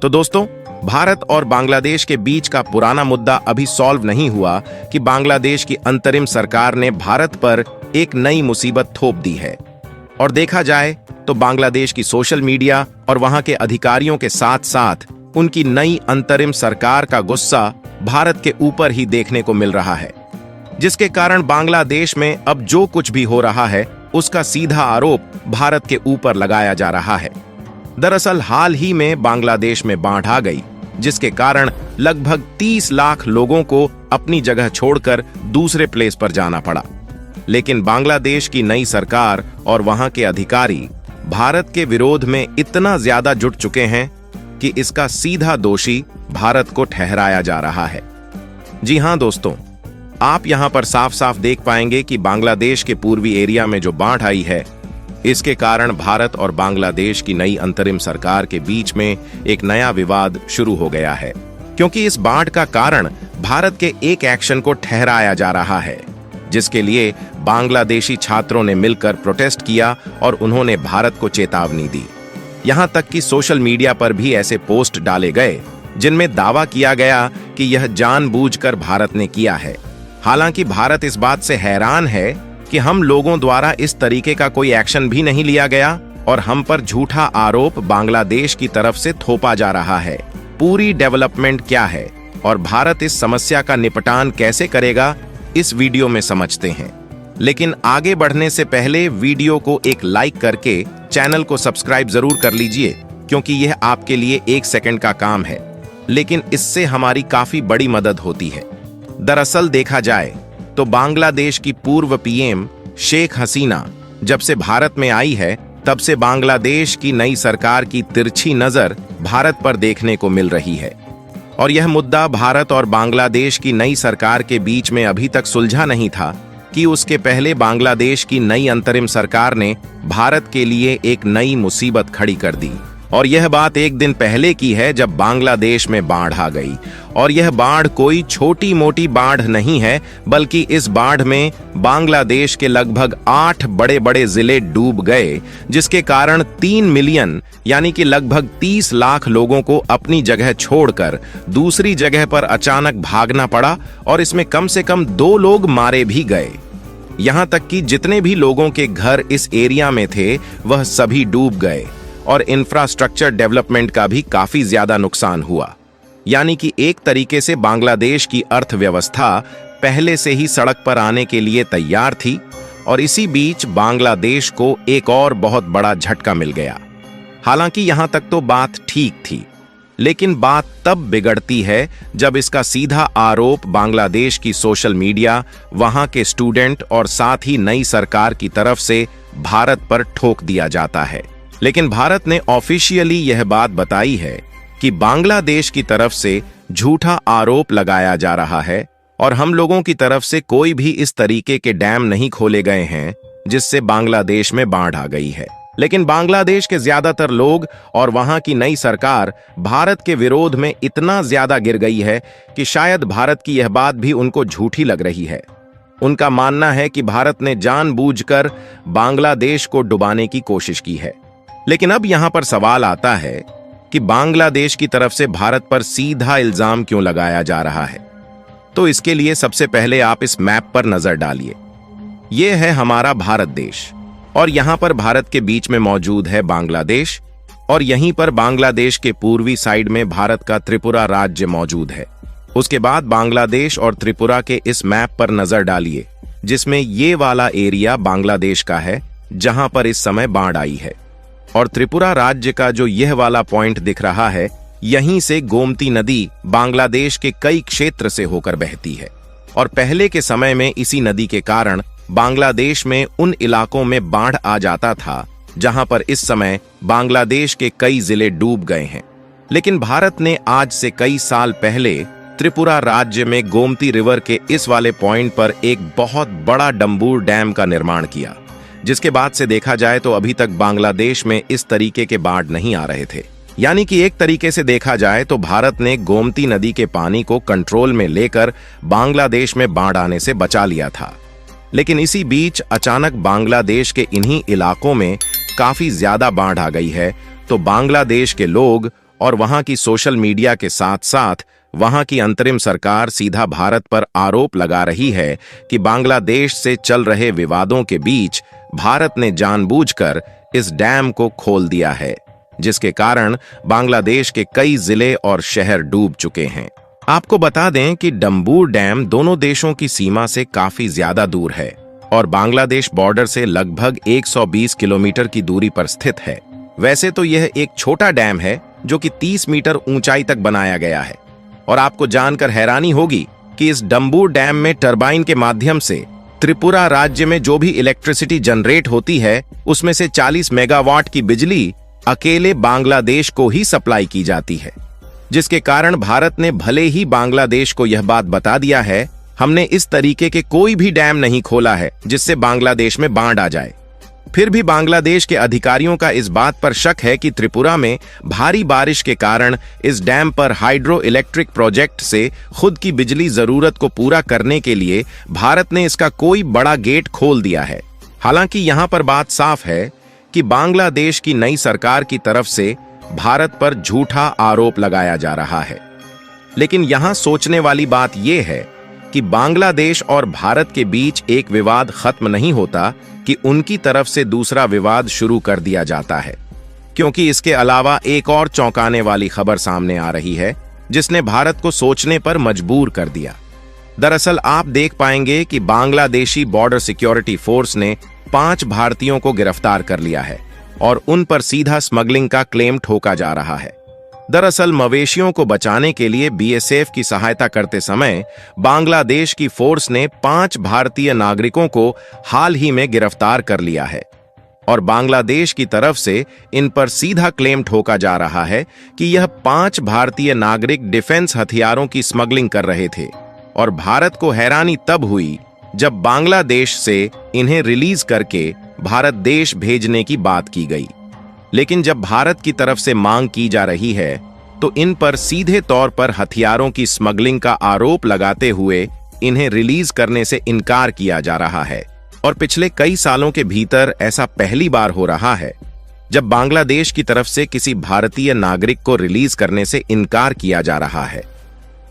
तो दोस्तों, भारत और बांग्लादेश के बीच का पुराना मुद्दा अभी सॉल्व नहीं हुआ कि बांग्लादेश की अंतरिम सरकार ने भारत पर एक नई मुसीबत थोप दी है। और देखा जाए तो बांग्लादेश की सोशल मीडिया और वहां के अधिकारियों के साथ साथ उनकी नई अंतरिम सरकार का गुस्सा भारत के ऊपर ही देखने को मिल रहा है, जिसके कारण बांग्लादेश में अब जो कुछ भी हो रहा है उसका सीधा आरोप भारत के ऊपर लगाया जा रहा है। दरअसल हाल ही में बांग्लादेश में बाढ़ आ गई, जिसके कारण लगभग 30 लाख लोगों को अपनी जगह छोड़कर दूसरे प्लेस पर जाना पड़ा। लेकिन बांग्लादेश की नई सरकार और वहां के अधिकारी भारत के विरोध में इतना ज्यादा जुट चुके हैं कि इसका सीधा दोषी भारत को ठहराया जा रहा है। जी हां दोस्तों, आप यहां पर साफ साफ देख पाएंगे कि बांग्लादेश के पूर्वी एरिया में जो बाढ़ आई है, इसके कारण भारत और बांग्लादेश की नई अंतरिम सरकार के बीच में एक नया विवाद शुरू हो गया है, क्योंकि इस बाढ़ का कारण भारत के एक एक्शन को ठहराया जा रहा है, जिसके लिए बांग्लादेशी छात्रों ने मिलकर प्रोटेस्ट किया और उन्होंने भारत को चेतावनी दी। यहां तक कि सोशल मीडिया पर भी ऐसे पोस्ट डाले गए जिनमें दावा किया गया कि यह जानबूझकर भारत ने किया है। हालांकि भारत इस बात से हैरान है कि हम लोगों द्वारा इस तरीके का कोई एक्शन भी नहीं लिया गया और हम पर झूठा आरोप बांग्लादेश की तरफ से थोपा जा रहा है। पूरी डेवलपमेंट क्या है और भारत इस समस्या का निपटान कैसे करेगा, इस वीडियो में समझते हैं। लेकिन आगे बढ़ने से पहले वीडियो को एक लाइक करके चैनल को सब्सक्राइब जरूर कर लीजिए, क्योंकि यह आपके लिए 1 सेकंड का काम है, लेकिन इससे हमारी काफी बड़ी मदद होती है। दरअसल देखा जाए तो बांग्लादेश की पूर्व पीएम शेख हसीना जब से भारत में आई है, तब से बांग्लादेश की नई सरकार की तिरछी नजर भारत पर देखने को मिल रही है। और यह मुद्दा भारत और बांग्लादेश की नई सरकार के बीच में अभी तक सुलझा नहीं था कि उसके पहले बांग्लादेश की नई अंतरिम सरकार ने भारत के लिए एक नई मुसीबत खड़ी कर दी। और यह बात एक दिन पहले की है, जब बांग्लादेश में बाढ़ आ गई। और यह बाढ़ कोई छोटी मोटी बाढ़ नहीं है, बल्कि इस बाढ़ में बांग्लादेश के लगभग 8 बड़े बड़े जिले डूब गए, जिसके कारण 3 मिलियन यानी कि लगभग 30 लाख लोगों को अपनी जगह छोड़कर दूसरी जगह पर अचानक भागना पड़ा और इसमें कम से कम 2 लोग मारे भी गए। यहां तक कि जितने भी लोगों के घर इस एरिया में थे वह सभी डूब गए और इंफ्रास्ट्रक्चर डेवलपमेंट का भी काफी ज्यादा नुकसान हुआ। यानी कि एक तरीके से बांग्लादेश की अर्थव्यवस्था पहले से ही सड़क पर आने के लिए तैयार थी और इसी बीच बांग्लादेश को एक और बहुत बड़ा झटका मिल गया। हालांकि यहां तक तो बात ठीक थी, लेकिन बात तब बिगड़ती है जब इसका सीधा आरोप बांग्लादेश की सोशल मीडिया, वहां के स्टूडेंट और साथ ही नई सरकार की तरफ से भारत पर ठोक दिया जाता है। लेकिन भारत ने ऑफिशियली यह बात बताई है कि बांग्लादेश की तरफ से झूठा आरोप लगाया जा रहा है और हम लोगों की तरफ से कोई भी इस तरीके के डैम नहीं खोले गए हैं जिससे बांग्लादेश में बाढ़ आ गई है। लेकिन बांग्लादेश के ज्यादातर लोग और वहां की नई सरकार भारत के विरोध में इतना ज्यादा गिर गई है कि शायद भारत की यह बात भी उनको झूठी लग रही है। उनका मानना है कि भारत ने जानबूझकर बांग्लादेश को डुबाने की कोशिश की है। लेकिन अब यहां पर सवाल आता है कि बांग्लादेश की तरफ से भारत पर सीधा इल्जाम क्यों लगाया जा रहा है। तो इसके लिए सबसे पहले आप इस मैप पर नजर डालिए। यह है हमारा भारत देश और यहां पर भारत के बीच में मौजूद है बांग्लादेश और यहीं पर बांग्लादेश के पूर्वी साइड में भारत का त्रिपुरा राज्य मौजूद है। उसके बाद बांग्लादेश और त्रिपुरा के इस मैप पर नजर डालिए, जिसमें ये वाला एरिया बांग्लादेश का है जहां पर इस समय बाढ़ आई है। और त्रिपुरा राज्य का जो यह वाला पॉइंट दिख रहा है, यहीं से गोमती नदी बांग्लादेश के कई क्षेत्र से होकर बहती है। और पहले के समय में इसी नदी के कारण बांग्लादेश में उन इलाकों में बाढ़ आ जाता था जहां पर इस समय बांग्लादेश के कई जिले डूब गए हैं। लेकिन भारत ने आज से कई साल पहले त्रिपुरा राज्य में गोमती रिवर के इस वाले पॉइंट पर एक बहुत बड़ा डंबूर डैम का निर्माण किया, जिसके बाद से देखा जाए तो अभी तक बांग्लादेश में इस तरीके के बाढ़ नहीं आ रहे थे। यानी कि एक तरीके से देखा जाए तो भारत ने गोमती नदी के पानी को कंट्रोल में लेकर बांग्लादेश में बाढ़ आने से बचा लिया था। लेकिन इसी बीच अचानक बांग्लादेश के इन्हीं इलाकों में काफी ज्यादा बाढ़ आ गई है, तो बांग्लादेश के लोग और वहां की सोशल मीडिया के साथ साथ वहां की अंतरिम सरकार सीधा भारत पर आरोप लगा रही है कि बांग्लादेश से चल रहे विवादों के बीच भारत ने जानबूझकर इस डैम को खोल दिया है, जिसके कारण बांग्लादेश के कई जिले और शहर डूब चुके हैं। आपको बता दें कि डम्बूर डैम दोनों देशों की सीमा से काफी ज्यादा दूर है और बांग्लादेश बॉर्डर से लगभग 120 किलोमीटर की दूरी पर स्थित है। वैसे तो यह एक छोटा डैम है जो कि 30 मीटर ऊंचाई तक बनाया गया है और आपको जानकर हैरानी होगी कि इस डम्बूर डैम में टरबाइन के माध्यम से त्रिपुरा राज्य में जो भी इलेक्ट्रिसिटी जनरेट होती है उसमें से 40 मेगावाट की बिजली अकेले बांग्लादेश को ही सप्लाई की जाती है, जिसके कारण भारत ने भले ही बांग्लादेश को यह बात बता दिया है हमने इस तरीके के कोई भी डैम नहीं खोला है जिससे बांग्लादेश में बाढ़ आ जाए, फिर भी बांग्लादेश के अधिकारियों का इस बात पर शक है कि त्रिपुरा में भारी बारिश के कारण इस डैम पर हाइड्रो इलेक्ट्रिक प्रोजेक्ट से खुद की बिजली जरूरत को पूरा करने के लिए भारत ने इसका कोई बड़ा गेट खोल दिया है। हालांकि यहां पर बात साफ है कि बांग्लादेश की नई सरकार की तरफ से भारत पर झूठा आरोप लगाया जा रहा है, लेकिन यहां सोचने वाली बात यह है कि बांग्लादेश और भारत के बीच एक विवाद खत्म नहीं होता कि उनकी तरफ से दूसरा विवाद शुरू कर दिया जाता है, क्योंकि इसके अलावा एक और चौंकाने वाली खबर सामने आ रही है जिसने भारत को सोचने पर मजबूर कर दिया। दरअसल आप देख पाएंगे कि बांग्लादेशी बॉर्डर सिक्योरिटी फोर्स ने 5 भारतीयों को गिरफ्तार कर लिया है और उन पर सीधा स्मगलिंग का क्लेम ठोका जा रहा है। दरअसल मवेशियों को बचाने के लिए बीएसएफ की सहायता करते समय बांग्लादेश की फोर्स ने 5 भारतीय नागरिकों को हाल ही में गिरफ्तार कर लिया है और बांग्लादेश की तरफ से इन पर सीधा क्लेम ठोका जा रहा है कि यह 5 भारतीय नागरिक डिफेंस हथियारों की स्मगलिंग कर रहे थे और भारत को हैरानी तब हुई जब बांग्लादेश से इन्हें रिलीज करके भारत देश भेजने की बात की गई। लेकिन जब भारत की तरफ से मांग की जा रही है तो इन पर सीधे तौर पर हथियारों की स्मगलिंग का आरोप लगाते हुए इन्हें रिलीज करने से इनकार किया जा रहा है और पिछले कई सालों के भीतर ऐसा पहली बार हो रहा है जब बांग्लादेश की तरफ से किसी भारतीय नागरिक को रिलीज करने से इनकार किया जा रहा है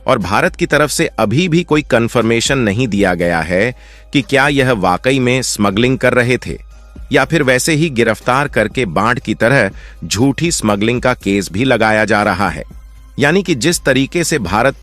और भारत की तरफ से अभी भी कोई कंफर्मेशन नहीं दिया गया है कि क्या यह वाकई में स्मगलिंग कर रहे थे या फिर वैसे ही गिरफ्तार करके बाढ़ की तरह झूठी स्मगलिंग का केस भी लगाया जा रहा है। यानी कि जिस तरीके से भारत